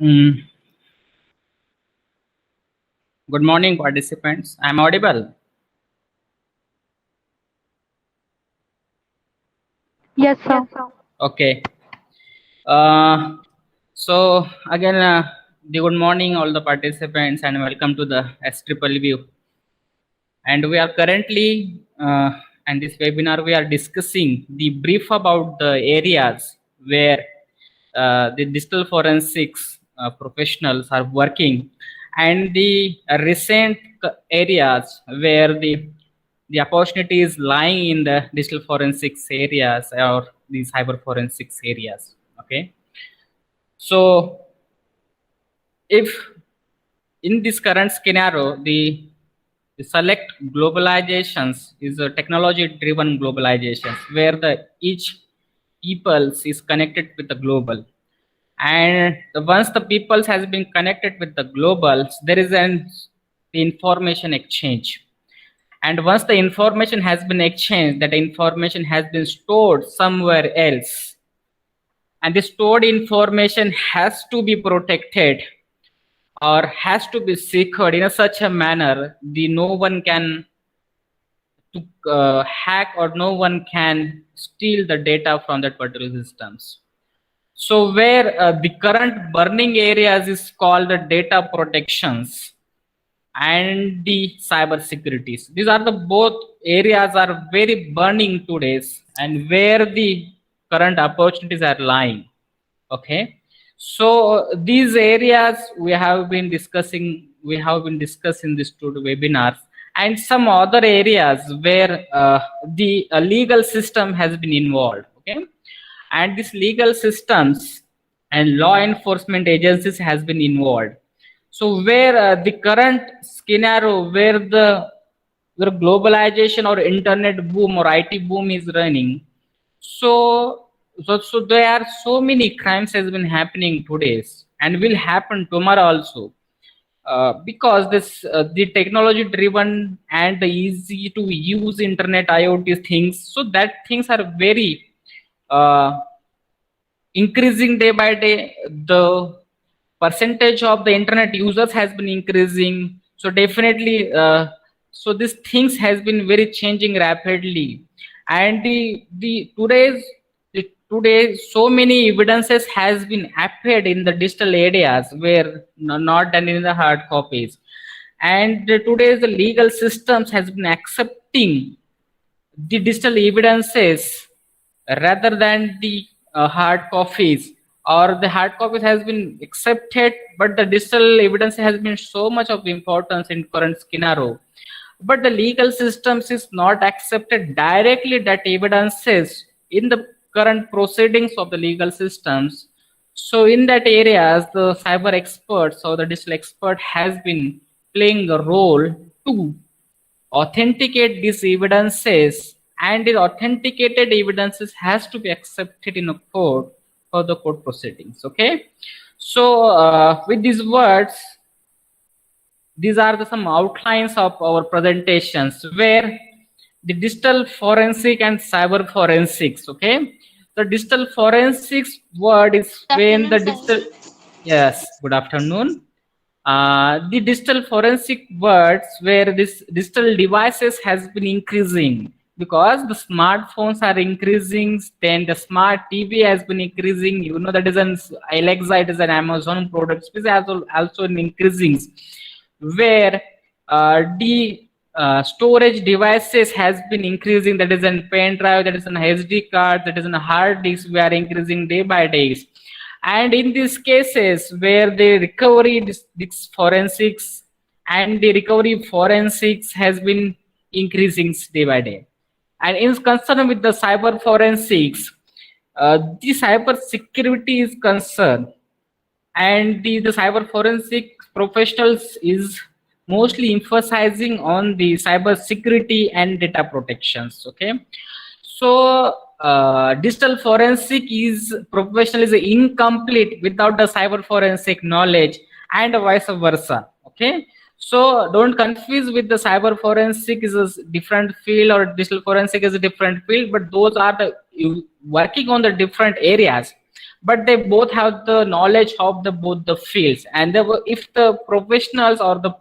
Mm, Good morning, participants. I'm audible. Yes, sir. Okay. Uh, so again, the good morning, all the participants, and welcome to the S Triple View. And we are currently, and this webinar, we are discussing the brief about the areas where the digital forensics professionals are working, and the recent areas where the opportunity is lying in the digital forensics areas or the cyber forensics areas. Okay, so if in this current scenario, the select globalizations is a technology driven globalizations where the each peoples is connected with the global, and once the peoples has been connected with the globals, there is an information exchange, and once the information has been exchanged, that information has been stored somewhere else, and the stored information has to be protected or has to be secured in a such a manner the no one can to hack or no one can steal the data from that particular systems. So where the current burning areas is called the data protections and the cyber securities. These are the both areas are very burning today's and where the current opportunities are lying. Okay, so these areas we have been discussing this two webinars, and some other areas where the legal system has been involved. Okay, and these legal systems and law enforcement agencies has been involved. So where the current scenario where globalization or internet boom or IT boom is running, so there are so many crimes has been happening today and will happen tomorrow also, because this the technology driven and the easy to use internet IoT things, so that things are very uh, increasing day by day. The percentage of the internet users has been increasing, so definitely so these things has been very changing rapidly, and today so many evidences has been appeared in the digital areas where not done in the hard copies, and today's the legal systems has been accepting the digital evidences rather than the hard copies, or the hard copies has been accepted but the digital evidence has been so much of importance in current scenario, but the legal systems is not accepted directly that evidences in the current proceedings of the legal systems. So in that areas the cyber experts or the digital expert has been playing a role to authenticate these evidences, and the authenticated evidences has to be accepted in a court for the court proceedings. Okay, so with these words, these are some outlines of our presentations where the digital forensic and cyber forensics. Okay, the digital forensics word is when the digital, yes, good afternoon. The digital forensic words where this digital devices has been increasing because the smartphones are increasing, then the smart TV has been increasing. You know that is an Alexa, it is an Amazon product, which is also increasing, where the storage devices has been increasing. That is an pen drive, that is an SD card, that is an hard disk. We are increasing day by day, and in these cases where the recovery this forensics and the recovery forensics has been increasing day by day, and in concern with the cyber forensics, the cyber security is concerned, and the cyber forensic professionals is mostly emphasizing on the cyber security and data protections. Okay, so digital forensic is professional is incomplete without the cyber forensic knowledge, and vice versa. Okay, so don't confuse with the cyber forensic is a different field or digital forensic is a different field, but those are the you working on the different areas. but they both have the knowledge of the both the fields. And if the professionals or the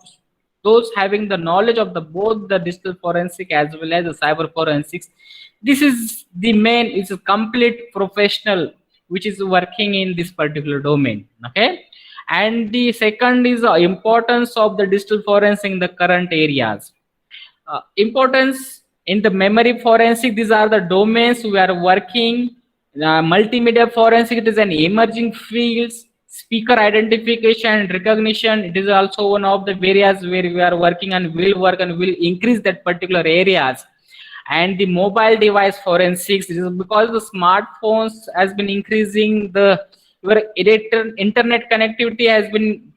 those having the knowledge of the both the digital forensic as well as the cyber forensics, this is the main, it's a complete professional which is working in this particular domain. Okay. And the second is the importance of the digital forensic in the current areas. Importance in the memory forensic, these are the domains we are working. Multimedia forensic, it is an emerging fields. Speaker identification and recognition, it is also one of the areas where we are working and will work and will increase that particular areas. And the mobile device forensics, it is because the smartphones has been increasing, the your internet connectivity has been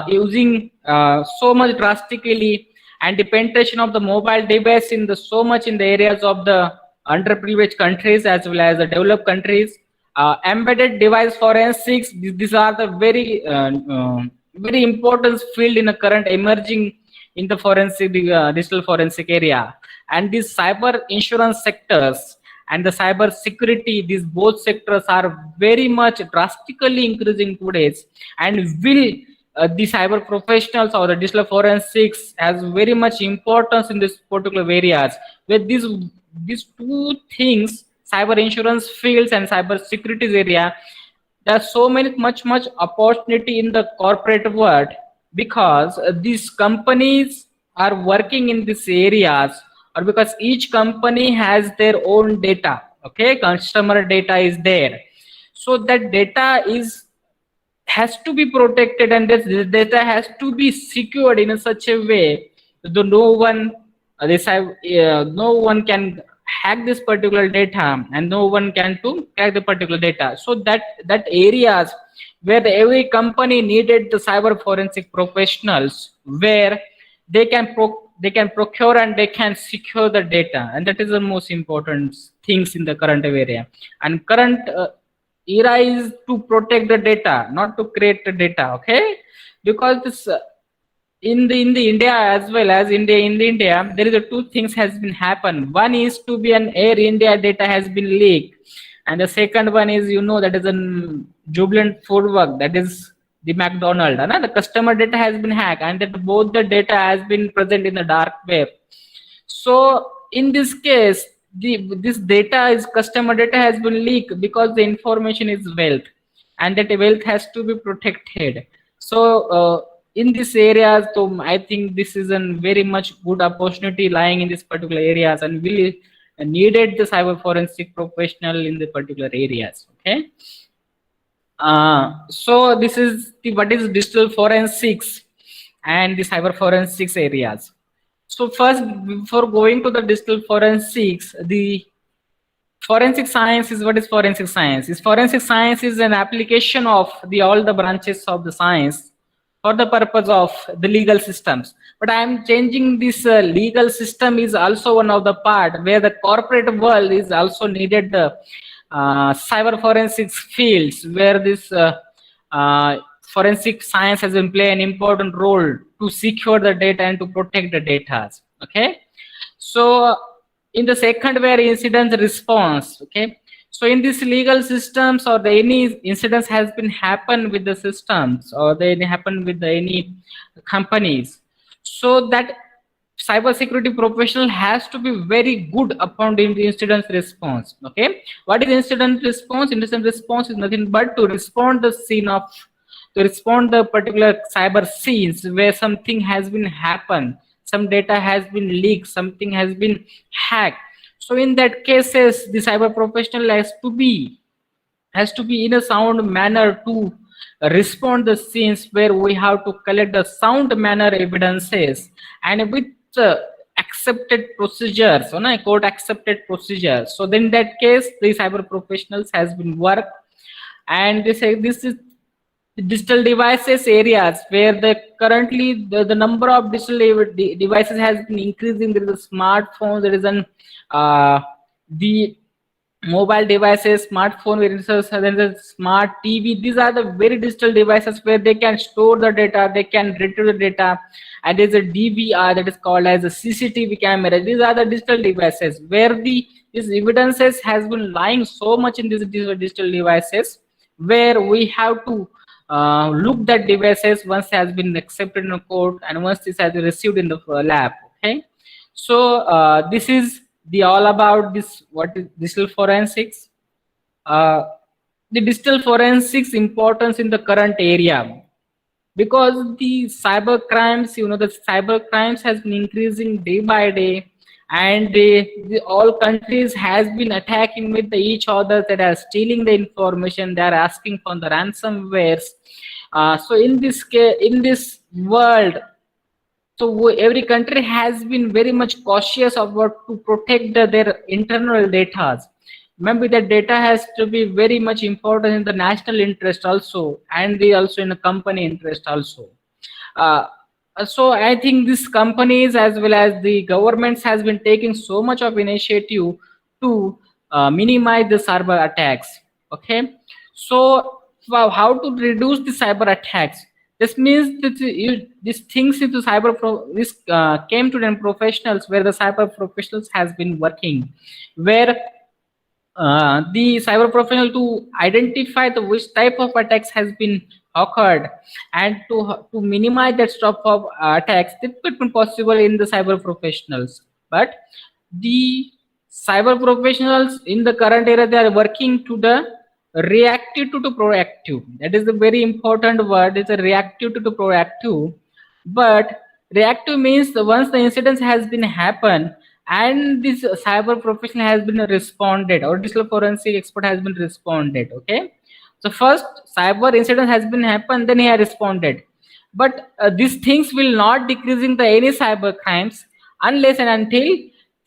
using so much drastically, and the penetration of the mobile device in the so much in the areas of the underprivileged countries as well as the developed countries. Embedded device forensics, these are the very important field in the current emerging in the forensic digital forensic area. And these cyber insurance sectors and the cyber security, these both sectors are very much drastically increasing today, and will the cyber professionals or the digital forensics has very much importance in this particular areas. With these two things, cyber insurance fields and cyber securities area, there's so much opportunity in the corporate world, because these companies are working in these areas, or because each company has their own data. Okay, customer data is there, so that data has to be protected, and this data has to be secured in such a way that no one can hack this particular data, and no one can to hack the particular data. So that areas where every company needed the cyber forensic professionals, where they can procure and they can secure the data, and that is the most important things in the current area. And current era is to protect the data, not to create the data. Okay, because this in the India as well as in the India, there is a two things has been happen. One is to be an Air India data has been leaked, and the second one is, that is an Jubilant Food Work, that is the McDonald, the customer data has been hacked, and that both the data has been present in the dark web. So in this case, this data is customer data has been leaked, because the information is wealth, and that wealth has to be protected. So in these areas, so I think this is a very much good opportunity lying in this particular areas, and we needed the cyber forensic professional in the particular areas. Okay. So this is what is digital forensics and the cyber forensics areas. So first, before going to the digital forensics, the forensic science is, what is forensic science? Forensic science is an application of all the branches of the science for the purpose of the legal systems. But I am changing this legal system is also one of the part where the corporate world is also needed the cyber forensics fields, where this forensic science has been play an important role to secure the data and to protect the data. Okay, so in the second, where incident response. Okay, so in these legal systems, or any incidents has been happen with the systems, or they happen with any companies, so that cybersecurity professional has to be very good upon the incident response. Okay, what is incident response? Incident response is nothing but to respond the scene of, to respond the particular cyber scenes where something has been happened, some data has been leaked, something has been hacked. So in that cases, the cyber professional has to be in a sound manner to respond the scenes where we have to collect the sound manner evidences, and with accepted procedures, court accepted procedures. So then in that case, the cyber professionals has been worked, and they say this is digital devices areas, where currently the number of digital devices has been increasing. There is a smartphone, there is an the mobile devices, smartphone, then the smart TV. These are the very digital devices where they can store the data, they can retrieve the data. And there's a DVR that is called as a CCTV camera. These are the digital devices where these evidences has been lying so much in these digital devices, where we have to look that devices once has been accepted in a court and once this has been received in the lab. Okay, so this is the all about this what is digital forensics. uh, the digital forensics importance in the current area, because the cyber crimes, the cyber crimes has been increasing day by day, and all countries has been attacking with each other, that are stealing the information, they are asking for the ransomwares. So in this case, in this world, so every country has been very much cautious about to protect their internal data. Maybe the data has to be very much important in the national interest also, and also in the company interest also. uh, so I think these companies as well as the governments has been taking so much of initiative to minimize the cyber attacks. Okay, so how to reduce the cyber attacks? This means that these things into this came to them professionals, where the cyber professionals has been working, where the cyber professional to identify the which type of attacks has been occurred, and to minimize that stop of attacks that could be possible in the cyber professionals. But the cyber professionals in the current era, they are working to the reactive to the proactive. That is a very important word. It's a reactive to the proactive. But reactive means once the incident has been happened and this cyber professional has been responded, or digital forensic expert has been responded. Okay, so first cyber incident has been happened, then he has responded. But these things will not decreasing the any cyber crimes unless and until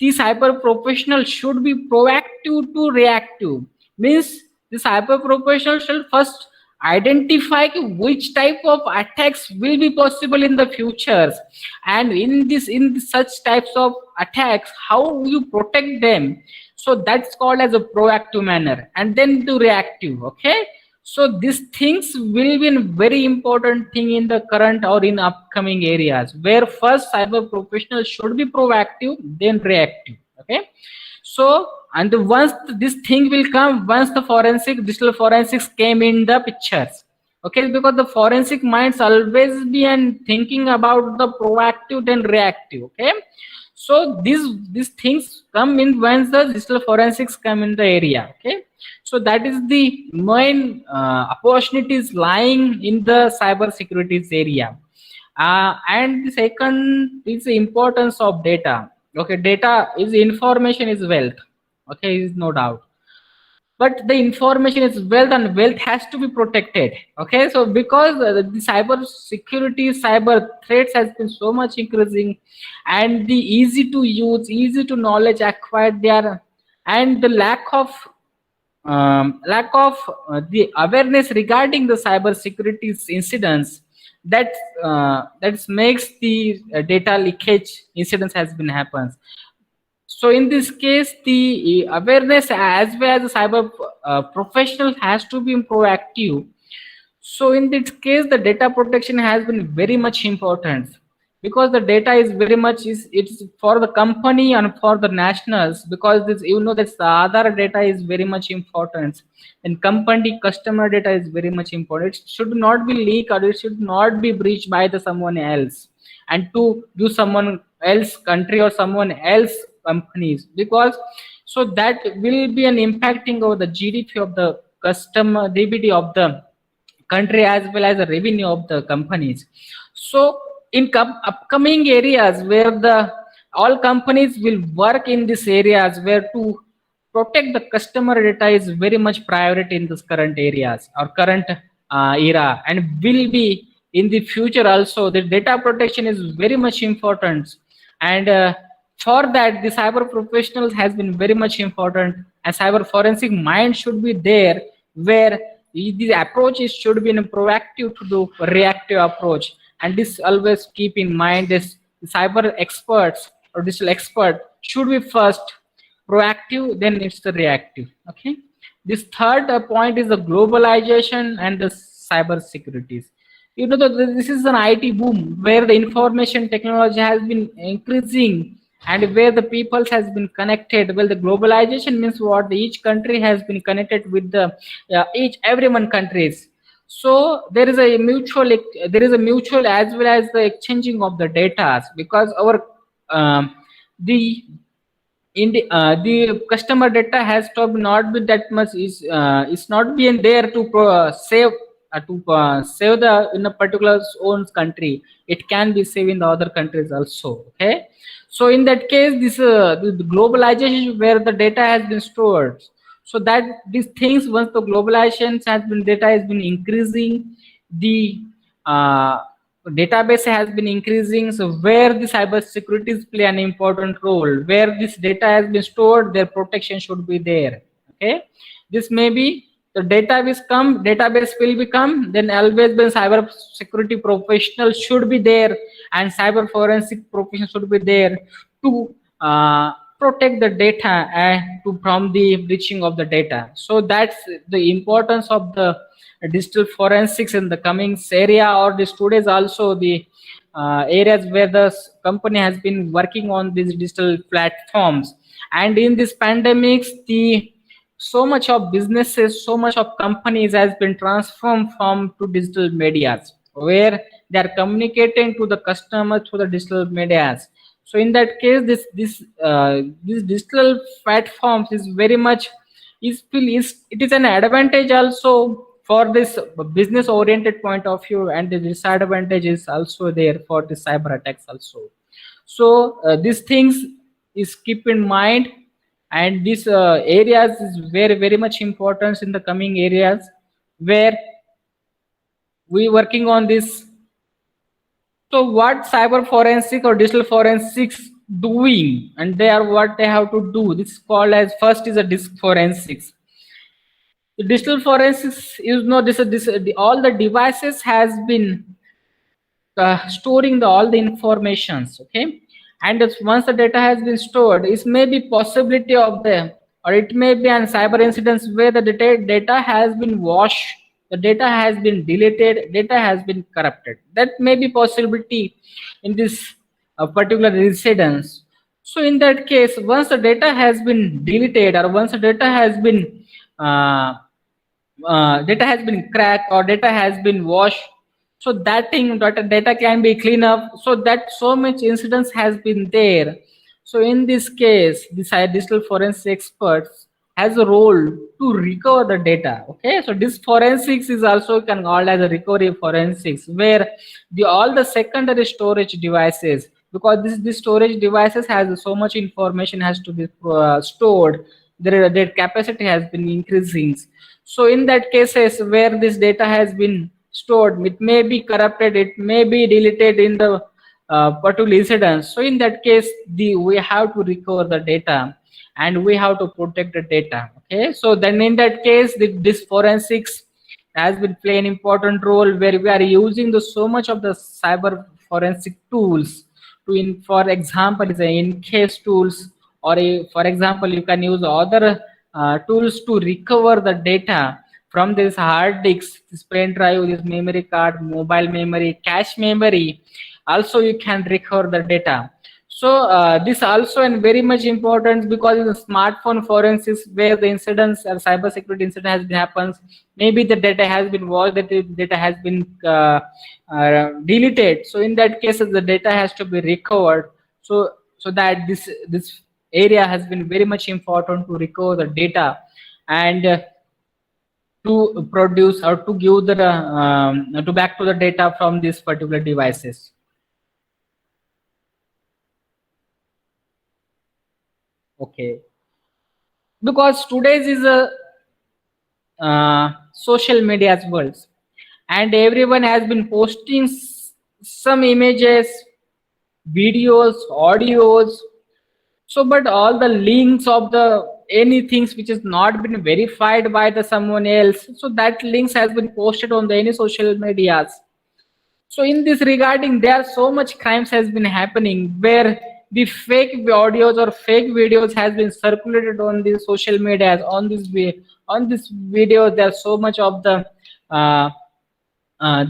the cyber professional should be proactive to reactive. Means the cyber professional should first identify which type of attacks will be possible in the futures, and in such types of attacks, how you protect them. So that's called as a proactive manner, and then to reactive. Okay, so these things will be a very important thing in the current or in upcoming areas, where first cyber professionals should be proactive, then reactive. Okay, so and once this thing will come, once the digital forensics came in the pictures. Okay, because the forensic minds always be and thinking about the proactive then reactive. Okay, so these things come in once the digital forensics come in the area. Okay, so that is the main opportunities lying in the cyber securities area. And the second is the importance of data. Okay, data is information is wealth. Okay, is no doubt, but the information is wealth, and wealth has to be protected. Okay, so because the cyber security, cyber threats has been so much increasing, and the easy to use, easy to knowledge acquired there, and the lack of the awareness regarding the cyber security incidents, that makes the data leakage incidents has been happens. So in this case, the awareness as well as the cyber professional has to be proactive. So in this case, the data protection has been very much important, because the data is very much it's for the company and for the nationals, because this that the other data is very much important, and company customer data is very much important. It should not be leaked, or it should not be breached by the someone else, and to do someone else country or someone else companies, because so that will be an impacting over the GDP of the customer, DBT of the country, as well as the revenue of the companies. So in upcoming areas, where the all companies will work in these areas, where to protect the customer data is very much priority in this current areas or current era, and will be in the future also. The data protection is very much important, and for that the cyber professionals has been very much important, and cyber forensic mind should be there, where the approach is should be in a proactive to do reactive approach. And this always keep in mind, this cyber experts or digital expert should be first proactive, then it's the reactive. Okay. This third point is the globalization and the cyber securities. You know that this is an IT boom where the information technology has been increasing and where the peoples has been connected. Well, the globalization means what? Each country has been connected with the each everyone countries. So there is a mutual as well as the exchanging of the data, because our the the customer data has to not be that much is not being there to save the in a particular own country. It can be saved in the other countries also. Okay, so in that case, this the globalization where the data has been stored, so that these things, once the globalization has been, data has been increasing, the uh, database has been increasing. So where the cyber securities play an important role, where this data has been stored, their protection should be there. Okay, this may be the database will become, then always when cyber security professional should be there and cyber forensic professional should be there to protect the data to from the breaching of the data. So that's the importance of the digital forensics in the coming area, or the today's also the areas where the company has been working on these digital platforms. And in this pandemics, the so much of businesses, so much of companies has been transformed from to digital medias, where they are communicating to the customer through the digital medias. So in that case, this digital platforms is very much is it is an advantage also for this business oriented point of view, and the disadvantage is also there for the cyber attacks also. So these things is keep in mind, and these areas is very much important in the coming areas where we working on this. So what cyber forensic or digital forensics doing, and they are what they have to do, this is called as, first is a disk forensics. The digital forensics is no all the devices has been storing all the informations. Okay, and once the data has been stored, it may be possibility of the, or it may be an cyber incidents where the data has been washed, the data has been deleted, data has been corrupted. That may be possibility in this particular incidents. So in that case, once the data has been deleted, or once the uh, data has been cracked or data has been washed, so that thing data can be cleaned up, so that so much incidents has been there. So in this case, the digital forensic experts has a role to recover the data. Okay, so this forensics is also can called as a recovery forensics, where the all the secondary storage devices, because this storage devices has so much information has to be stored, their capacity has been increasing. So in that cases where this data has been stored, it may be corrupted, it may be deleted in the particular incident. So in that case, we have to recover the data and we have to protect the data. Okay, so then in that case, this forensics has been play an important role, where we are using the so much of the cyber forensic tools to, in for example, is a in case tools, or for example, you can use other tools to recover the data from this hard disk, this pen drive, this memory card, mobile memory, cache memory. Also you can recover the data. So this also and very much important, because in the smartphone forensics where the incidents or cyber security incident has been happens, maybe the data has been washed, that the data has been deleted. So in that case, the data has to be recovered. So that this area has been very much important to recover the data and to produce or to give the to back to the data from these particular devices. Okay, because today's is a social media's world, and everyone has been posting some images, videos, audios. So but all the links of the anything which is not been verified by the someone else, so that links has been posted on the any social medias. So in this regarding, there are so much crimes has been happening, where the fake audios or fake videos has been circulated on the social media. On this video, there's so much of the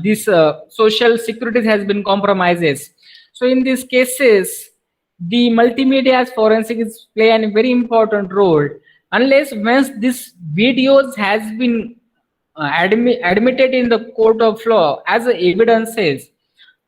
this social securities has been compromises. So in these cases, the multimedia forensic is play a very important role. Unless once this videos has been admitted in the court of law as evidences,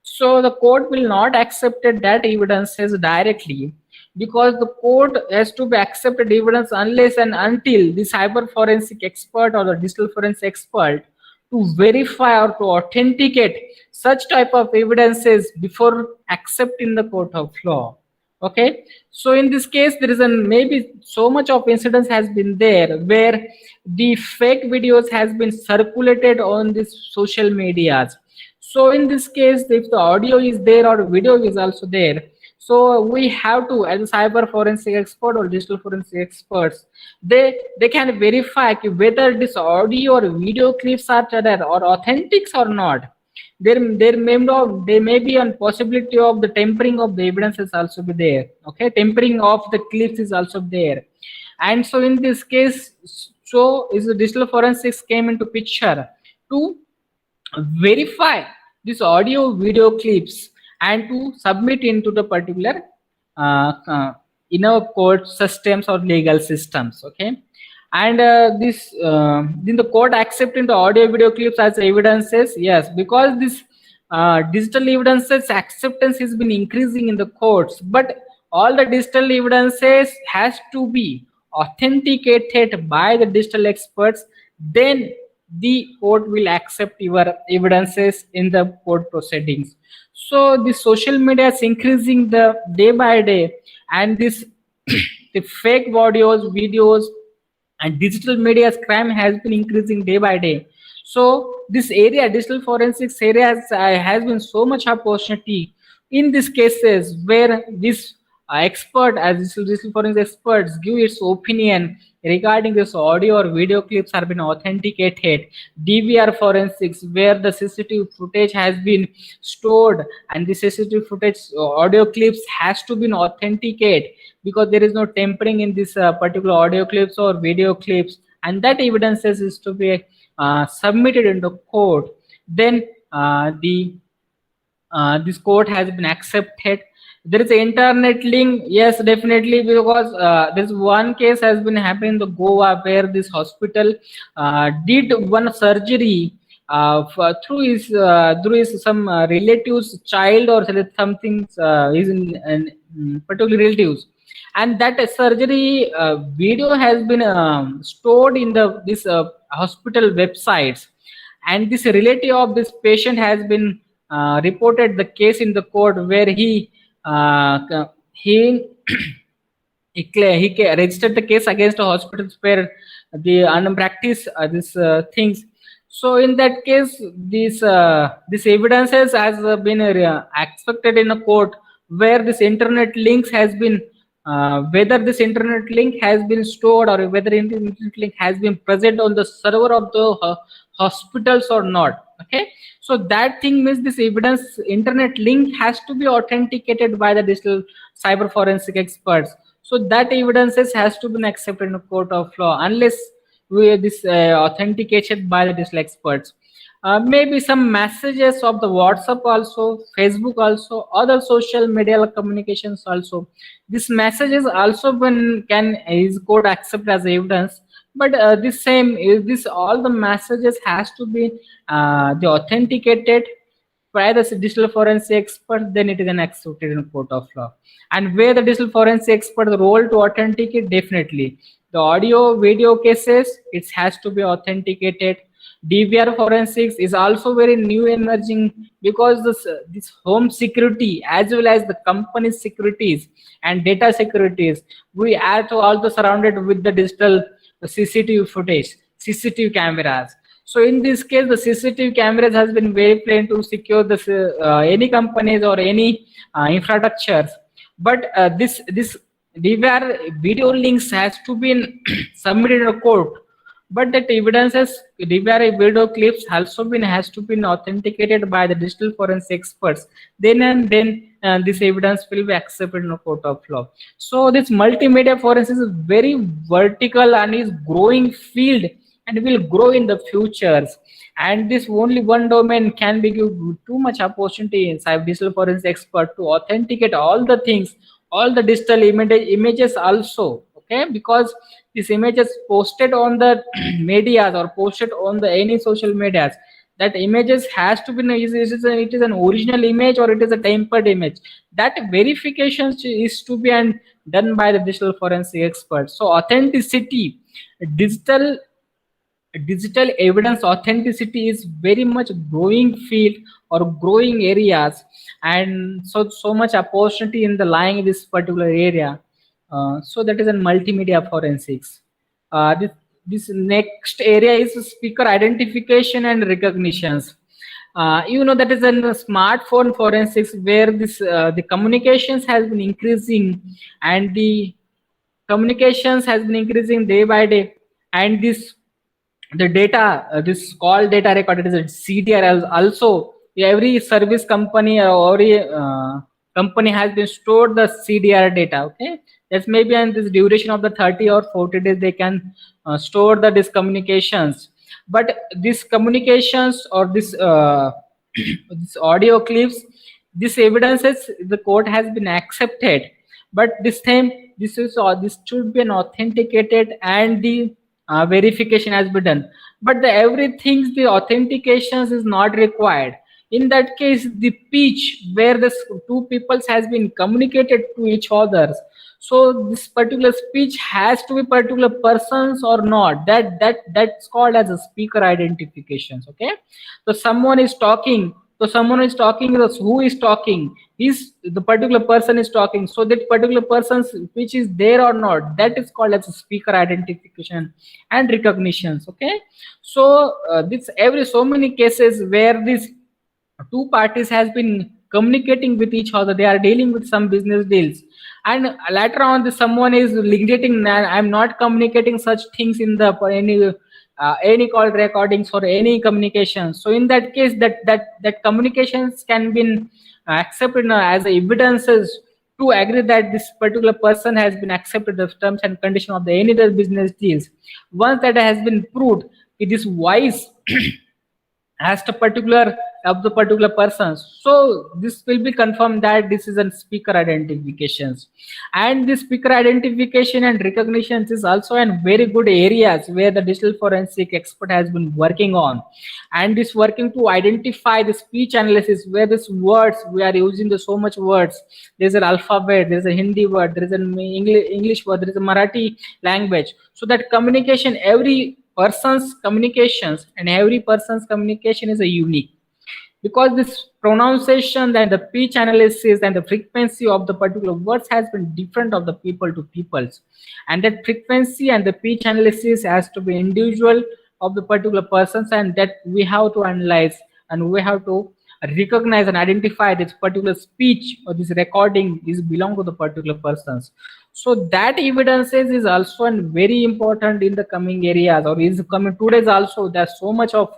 so the court will not accept that evidences directly, because the court has to be accepted evidence unless and until the cyber forensic expert or the digital forensic expert to verify or to authenticate such type of evidences before accepting the court of law. Okay, so in this case there is maybe so much of incidents has been there where the fake videos has been circulated on these social medias. So in this case, if the audio is there or video is also there, so we have to, as a cyber forensic expert or digital forensic experts, they can verify whether this audio or video clips are there or authentic or not. There may be a possibility of the tempering of the evidence is also be there. Okay, tempering of the clips is also there. And so in this case, so is the digital forensics came into picture to verify this audio video clips and to submit into the particular in our court systems or legal systems. Okay, and this in the court accepting the audio video clips as evidences, yes, because this digital evidences acceptance has been increasing in the courts, but all the digital evidences has to be authenticated by the digital experts, then the court will accept your evidences in the court proceedings. So the social media is increasing the day by day, and this the fake audios, videos, and digital media's crime has been increasing day by day. So this area, digital forensics area, has been so much opportunity in these cases where this expert, as digital forensics experts, give its opinion regarding this audio or video clips have been authenticated. DVR forensics, where the CCTV footage has been stored and the CCTV footage audio clips has to be authenticated, because there is no tampering in this particular audio clips or video clips, and that evidences is to be submitted in the court, then this court has been accepted. There is an internet link, yes, definitely, because this one case has been happening in the Goa where this hospital did one surgery through his some relatives child or something is in particular relatives, and that surgery video has been stored in this hospital websites, and this relative of this patient has been reported the case in the court where he he registered the case against the hospitals where the unpractice these things. So in that case, this evidences has been expected in a court where this internet links has been whether this internet link has been stored or whether internet link has been present on the server of the hospitals or not. Okay, so that thing means this evidence internet link has to be authenticated by the digital cyber forensic experts. So that evidences has to be accepted in a court of law unless this authenticated by the digital experts. Maybe some messages of the WhatsApp also, Facebook also, other social media communications also. This messages also is court accept as evidence, but this same is this all the messages has to be the authenticated by the digital forensic expert, then it is an accepted in court of law. And where the digital forensic expert the role to authenticate, definitely the audio video cases it has to be authenticated. DVR forensics is also very new emerging, because this home security as well as the company securities and data securities, we are to also surrounded with the digital CCTV footage, CCTV cameras. So in this case, the CCTV cameras has been very plain to secure this any companies or any infrastructures. But this DVR video links has to be submitted in a court but that evidences where video clips also been has to be authenticated by the digital forensic experts. Then and then this evidence will be accepted in a court of law. So this multimedia forensics is very vertical and is growing field and will grow in the futures. And this only one domain can be give too much opportunity inside digital forensic expert to authenticate all the things, all the digital images also. Okay, because this image is posted on the medias or posted on the any social medias, that images has to be it is an original image or it is a tempered image. That verification is to be done by the digital forensic expert. So authenticity, digital digital evidence authenticity is very much growing field or growing areas, and so much opportunity in the lying in this particular area. So that is in multimedia forensics. This next area is speaker identification and recognitions. That is in the smartphone forensics, where this the communications has been increasing, and the communications has been increasing day by day, and the data, this call data record, it is a CDR. Also every service company or every company has been stored the CDR data. Okay, that's maybe in this duration of the 30 or 40 days they can store this communications. But this communications or this this audio clips, this evidences the court has been accepted, but this time this should be an authenticated and the verification has been done. But the everything, the authentications is not required. In that case, the pitch where the two peoples has been communicated to each others, so this particular speech has to be particular persons or not, that's called as a speaker identifications. Okay, so someone is talking, who is talking, is the particular person is talking, so that particular person's speech is there or not, that is called as a speaker identification and recognitions. Okay, so this every so many cases where these two parties has been communicating with each other, they are dealing with some business deals, and later on someone is litigating, I'm not communicating such things in the any call recordings or any communication. So in that case, that communications can be accepted as evidences to agree that this particular person has been accepted the terms and condition of the any other business deals. Once that has been proved, it is wise as the particular of the particular persons, so this will be confirmed that this is a speaker identifications. And this speaker identification and recognitions is also in very good areas where the digital forensic expert has been working on, and is working to identify the speech analysis, where this words we are using the so much words, there's an alphabet, there's a Hindi word, there is an English word, there is a Marathi language, so that communication, every person's communications and every person's communication is a unique, because this pronunciation and the pitch analysis and the frequency of the particular words has been different of the people to peoples, and that frequency and the pitch analysis has to be individual of the particular persons, and that we have to analyze and we have to recognize and identify this particular speech or this recording is belong to the particular persons. So that evidences is also very important in the coming areas, or is coming today's also. There's so much of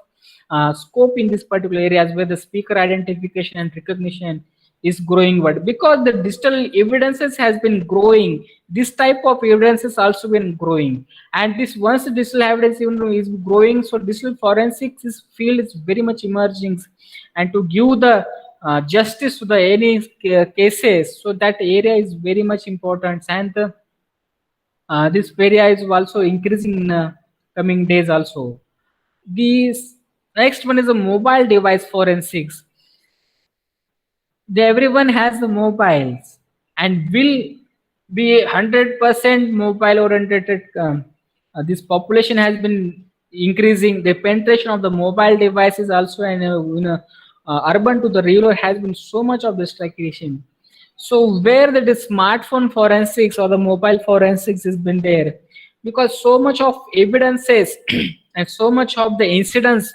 scope in this particular areas where the speaker identification and recognition is growing, but because the digital evidences has been growing, this type of evidences also been growing, and this once the digital evidence even is growing, so digital forensics is field is very much emerging, and to give the justice to the any cases, so that area is very much important, and this area is also increasing in coming days also. This next one is a mobile device forensics. Everyone has the mobiles and will be 100% mobile oriented. This population has been increasing. The penetration of the mobile devices also in urban to the rural has been so much of this creation. So where the smartphone forensics or the mobile forensics has been there, because so much of evidences and so much of the incidents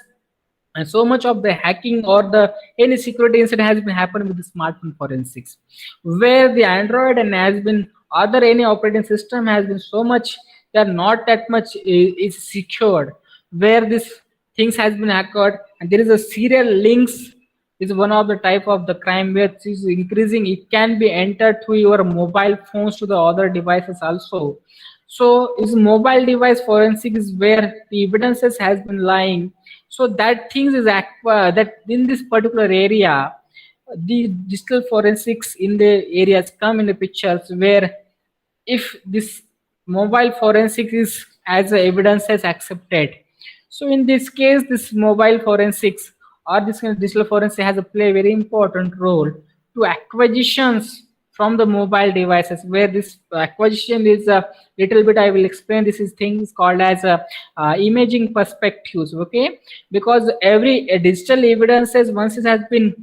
and so much of the hacking or the any security incident has been happened with the smartphone forensics, where the Android and has been other any operating system has been so much they are not that much is secured, where this things has been occurred, and there is a serial links is one of the type of the crime which is increasing. It can be entered through your mobile phones to the other devices also. So is mobile device forensic is where the evidences has been lying. So that things is that in this particular area, the digital forensics in the areas come in the pictures, where if this mobile forensics is as a evidence is accepted. So in this case, this mobile forensics or this kind of digital forensics has a play a very important role to acquisitions from the mobile devices, where this acquisition is a little bit, I will explain. This is things called as a imaging perspectives. Okay, because every digital evidences, once it has been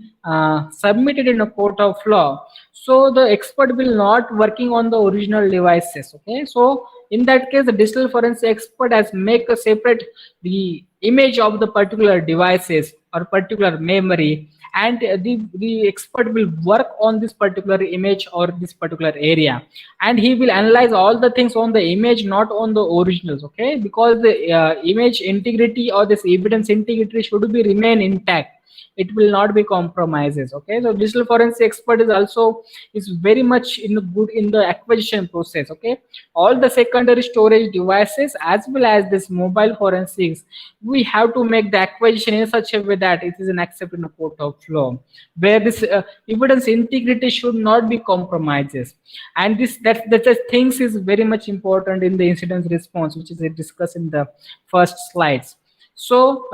submitted in a court of law, so the expert will not working on the original devices. Okay, so in that case, the digital forensic expert has make a separate the image of the particular devices or particular memory, and the expert will work on this particular image or this particular area, and he will analyze all the things on the image, not on the originals. Okay, because the image integrity or this evidence integrity should be remain intact, it will not be compromises. Okay, so digital forensic expert is also is very much in the good in the acquisition process. Okay, all the secondary storage devices as well as this mobile forensics, we have to make the acquisition in such a way that it is an accepted in a court of law, where this evidence integrity should not be compromises. And this that the things is very much important in the incident response, which is discussed in the first slides. So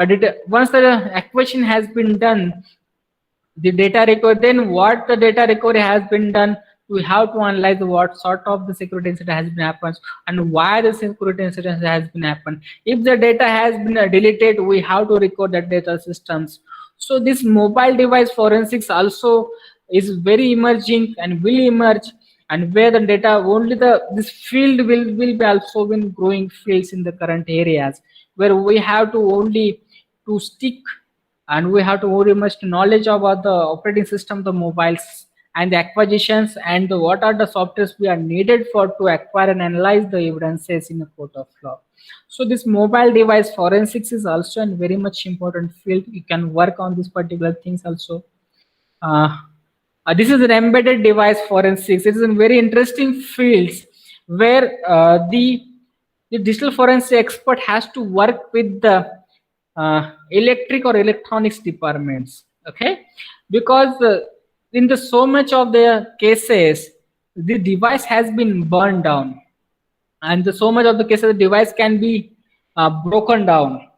once the acquisition has been done, the data recovery, then what the data recovery has been done, we have to analyze what sort of the security incident has been happened and why the security incident has been happened. If the data has been deleted, we have to record that data systems. So this mobile device forensics also is very emerging and will emerge, and where the data only the this field will be also been growing fields in the current areas, where we have to only to stick, and we have to very much knowledge about the operating system, the mobiles, and the acquisitions, and what are the softwares we are needed for to acquire and analyze the evidences in a court of law. So this mobile device forensics is also a very much important field. You can work on these particular things also. This is an embedded device forensics. It is a very interesting fields, where the digital forensic expert has to work with the electric or electronics departments. Okay, because in the so much of the cases, the device has been burned down, and so much of the cases the device can be broken down.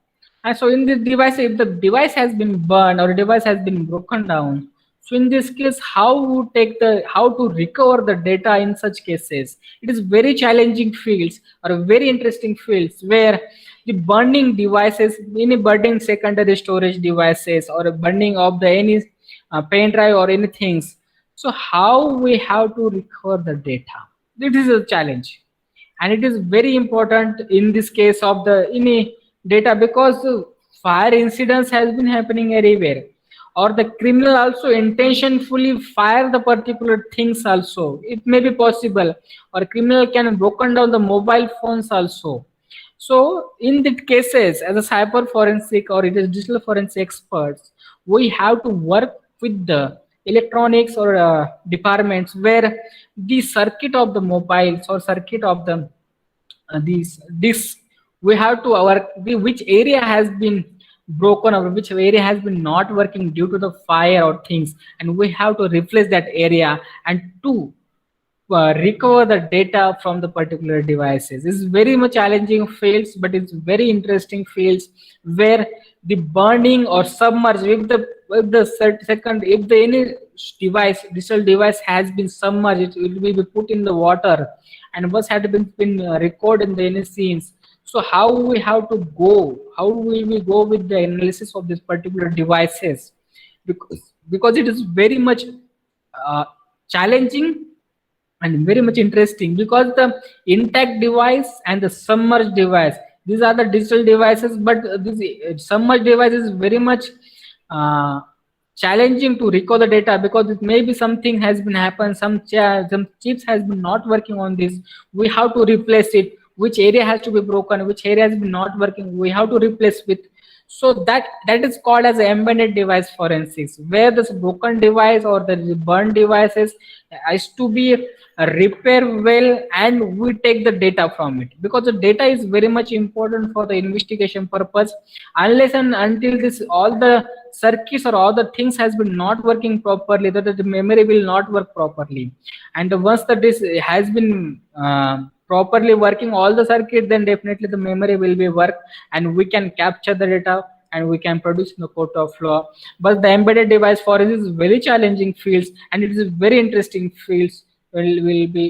And so in this device, if the device has been burned or device has been broken down, so in this case, how to recover the data in such cases? It is very challenging fields or very interesting fields, where the burning devices, any burning secondary storage devices or a burning of the any pen drive or anything. So how we have to recover the data? This is a challenge, and it is very important in this case of the any data, because fire incidents has been happening everywhere, or the criminal also intentionally fire the particular things also, it may be possible, or criminal can broken down the mobile phones also. So in the cases, as a cyber forensic or it is digital forensic experts, we have to work with the electronics or departments, where the circuit of the mobiles or circuit of the these this we have to our which area has been broken or which area has been not working due to the fire or things, and we have to replace that area and to recover the data from the particular devices. It's very much challenging fields, but it's very interesting fields, where the burning or submerge if the second if the any device digital device has been submerged, it will be put in the water, and what had been recorded in the any scenes. So how we have to go, how will we go with the analysis of these particular devices, because it is very much challenging and very much interesting, because the intact device and the submerged device, these are the digital devices, but this submerged device is very much challenging to recall the data, because it may be something has been happened, some chips has been not working on this, we have to replace it, which area has to be broken, which area has been not working, we have to replace with. So that is called as embedded device forensics, where this broken device or the burned devices is to be repair well, and we take the data from it, because the data is very much important for the investigation purpose. Unless and until this all the circuits or all the things has been not working properly, that the memory will not work properly. And once that this has been properly working all the circuit, then definitely the memory will be work, and we can capture the data and we can produce in the court of law. But the embedded device forensics is very challenging fields, and it is very interesting fields. Will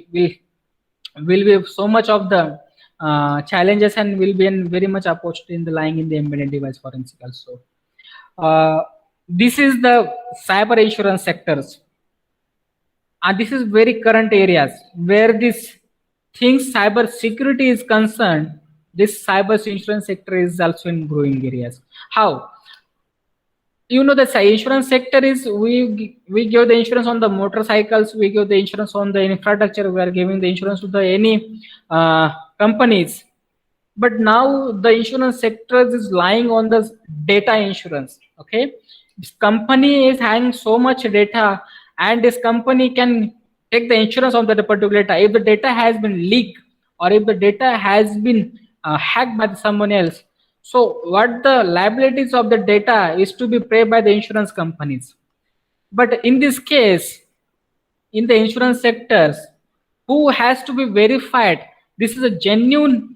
be so much of the challenges, and will be in very much opportunity in the lying in the embedded device forensic also. This is the cyber insurance sectors, and this is very current areas where this things cyber security is concerned. This cyber insurance sector is also in growing areas. How? You know, the insurance sector is, we give the insurance on the motorcycles, we give the insurance on the infrastructure, we are giving the insurance to the any companies. But now the insurance sector is lying on the data insurance. Okay, this company is having so much data, and this company can take the insurance on that particular data. If the data has been leaked, or if the data has been hacked by someone else, so what the liabilities of the data is to be paid by the insurance companies. But in this case, in the insurance sectors, who has to be verified this is a genuine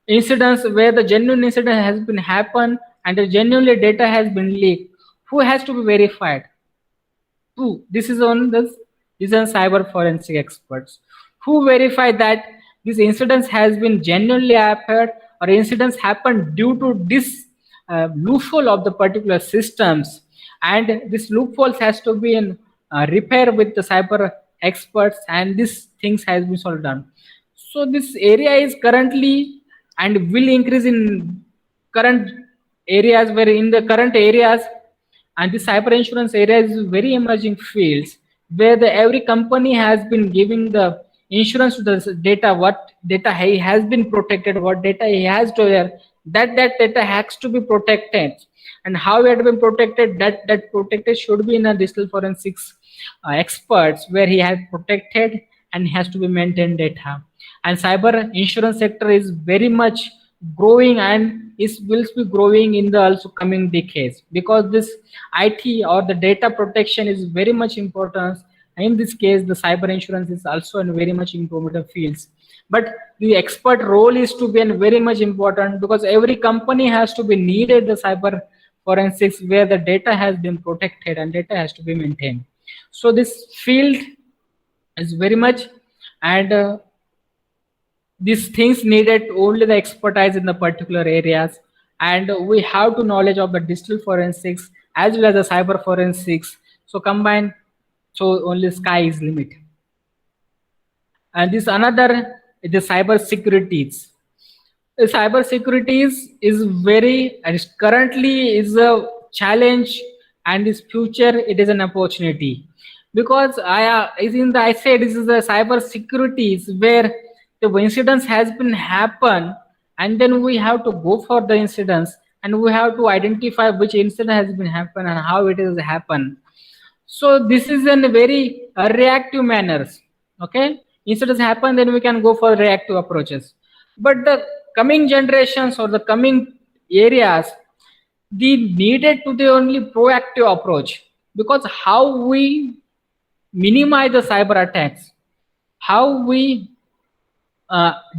incidents, where the genuine incident has been happened and the genuinely data has been leaked, who has to be verified? Who? This is on this is on cyber forensic experts who verify that this incidents has been genuinely occurred, or incidents happened due to this loophole of the particular systems, and this loopholes has to be in repair with the cyber experts, and this things has been solved done. So this area is currently and will increase in current areas, where in the current areas, and the cyber insurance area is very emerging fields, where every company has been giving the insurance to the data, what data he has been protected, what data he has to wear, that data has to be protected. And how it has been protected, that protected should be in a digital forensics experts, where he has protected and has to be maintained data. And cyber insurance sector is very much growing, and is will be growing in the also coming decades, because this IT or the data protection is very much important. In this case, the cyber insurance is also in very much important fields. But the expert role is to be very much important, because every company has to be needed the cyber forensics, where the data has been protected and data has to be maintained. So this field is very much, and these things needed only the expertise in the particular areas, and we have to knowledge of the digital forensics as well as the cyber forensics. So combine, so only sky is limit. And this another is the cyber securities. The cyber securities is very, and currently is a challenge, and this future it is an opportunity, because I say this is the cyber securities, where the incidents has been happen, and then we have to go for the incidents, and we have to identify which incident has been happen and how it has happened. So this is in a very reactive manners. Okay, incidents happen, then we can go for reactive approaches. But the coming generations or the coming areas, they needed to the only proactive approach, because how we minimize the cyber attacks, how we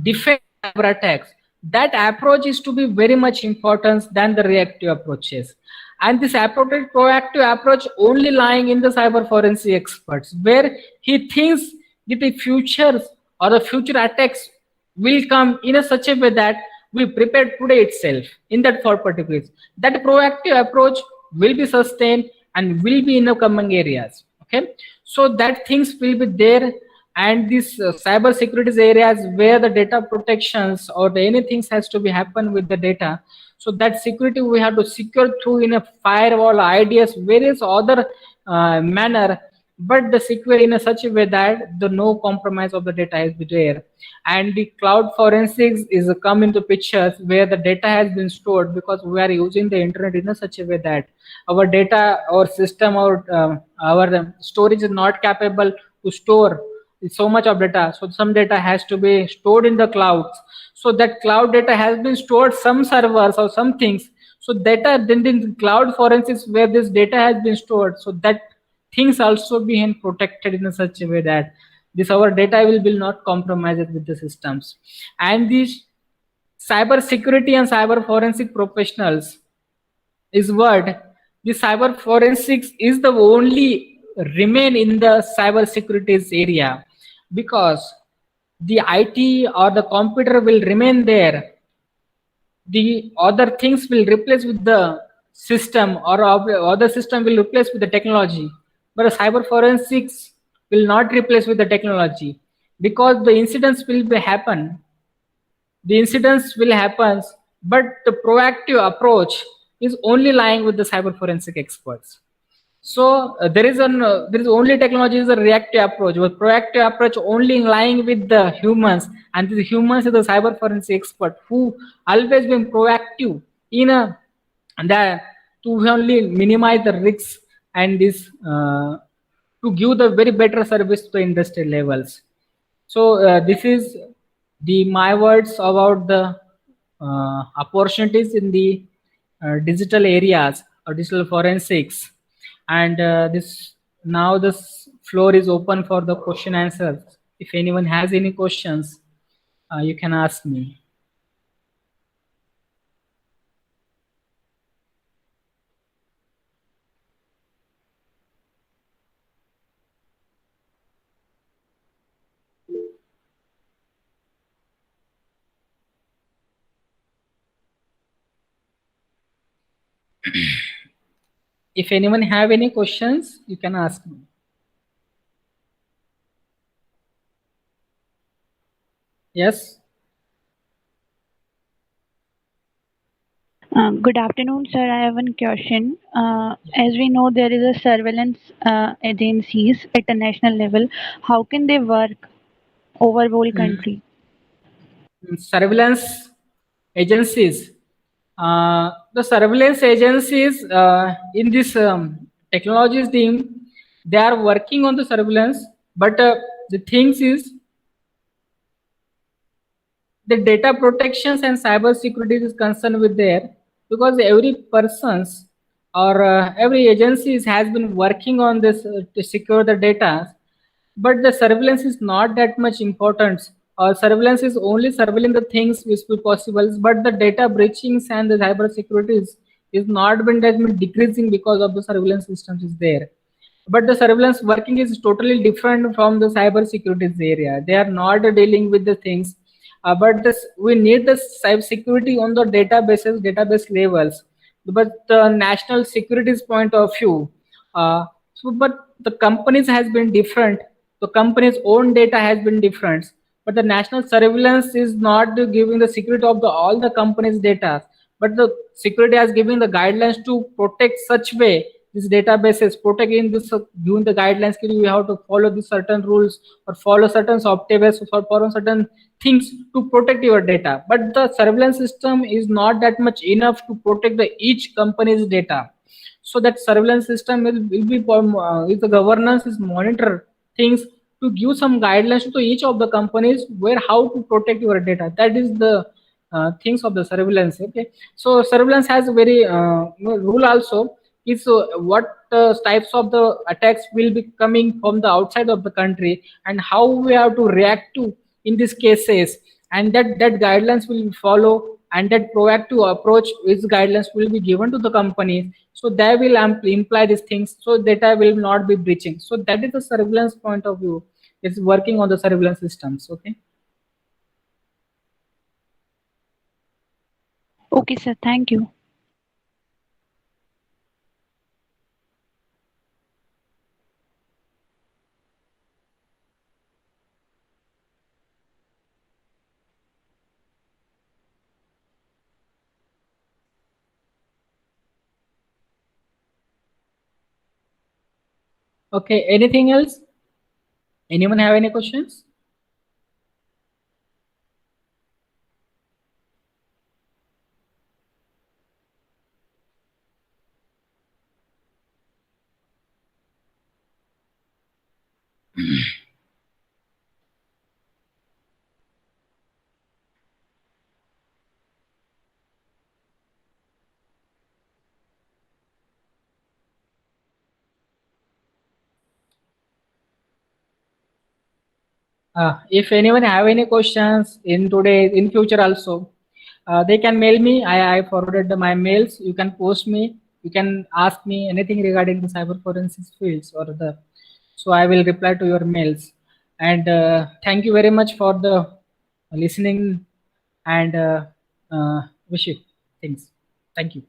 defend cyber attacks, that approach is to be very much important than the reactive approaches. And this appropriate proactive approach only lying in the cyber forensic experts, where he thinks that the futures or the future attacks will come in a such a way that we prepare today itself in that for particulars. That proactive approach will be sustained and will be in the coming areas. Okay, so that things will be there, and these cyber securities areas where the data protections or the anything has to be happen with the data. So that security we have to secure through in a firewall ideas, various other manner, but the secure in a such a way that the no compromise of the data is there. And the cloud forensics is a come into pictures where the data has been stored, because we are using the internet in a such a way that our data, our system, our storage is not capable to store so much of data. So some data has to be stored in the clouds. So that cloud data has been stored some servers or some things. So data then in cloud forensics where this data has been stored, so that things also being protected in such a way that this our data will not compromise it with the systems. And these cyber security and cyber forensic professionals is what the cyber forensics is the only remain in the cyber securities area, because the IT or the computer will remain there, the other things will replace with the system, or other system will replace with the technology, but the cyber forensics will not replace with the technology, because the incidents will be happen, the incidents will happen, but the proactive approach is only lying with the cyber forensic experts. So there is only technology is a reactive approach, but proactive approach only lying with the humans, and the humans is the cyber forensic expert who always been proactive in a that to only minimize the risks, and this to give the very better service to the industry levels. So this is the my words about the opportunities in the digital areas or digital forensics. And this now this floor is open for the question answers. If anyone has any questions, you can ask me. If anyone have any questions, you can ask me. Yes. Good afternoon, sir. I have one question. As we know, there is a surveillance agencies at a national level. How can they work over whole country? Surveillance agencies. The surveillance agencies in this technologies team, they are working on the surveillance, but the things is the data protections and cyber security is concerned with there, because every persons or every agencies has been working on this to secure the data, but the surveillance is not that much important, or surveillance is only surveilling the things which will possible, but the data breachings and the cyber security is not been that much decreasing because of the surveillance systems is there. But the surveillance working is totally different from the cyber security area. They are not dealing with the things, but this we need the cyber security on the database levels. But the national securities point of view, but the companies has been different, the company's own data has been different, but the national surveillance is not giving the security of the all the companies data, but the security has given the guidelines to protect such way this databases, protecting this giving the guidelines we have to follow the certain rules or follow certain softwares or follow certain things to protect your data, but the surveillance system is not that much enough to protect the each company's data. So that surveillance system will be if the governance is monitor things to give some guidelines to each of the companies where how to protect your data. That is the things of the surveillance. Okay, so surveillance has a very rule also is what types of the attacks will be coming from the outside of the country, and how we have to react to in these cases, and that guidelines will be follow, and that proactive approach is guidelines will be given to the companies, so they will imply these things so data will not be breaching. So that is the surveillance point of view. It's working on the surveillance systems. Okay. Okay, sir. Thank you. Okay, anything else? Anyone have any questions? If anyone have any questions in today, in future also, they can mail me. I forwarded my mails. You can post me. You can ask me anything regarding the cyber forensics fields or the. So I will reply to your mails. And thank you very much for the listening and wish you things. Thank you.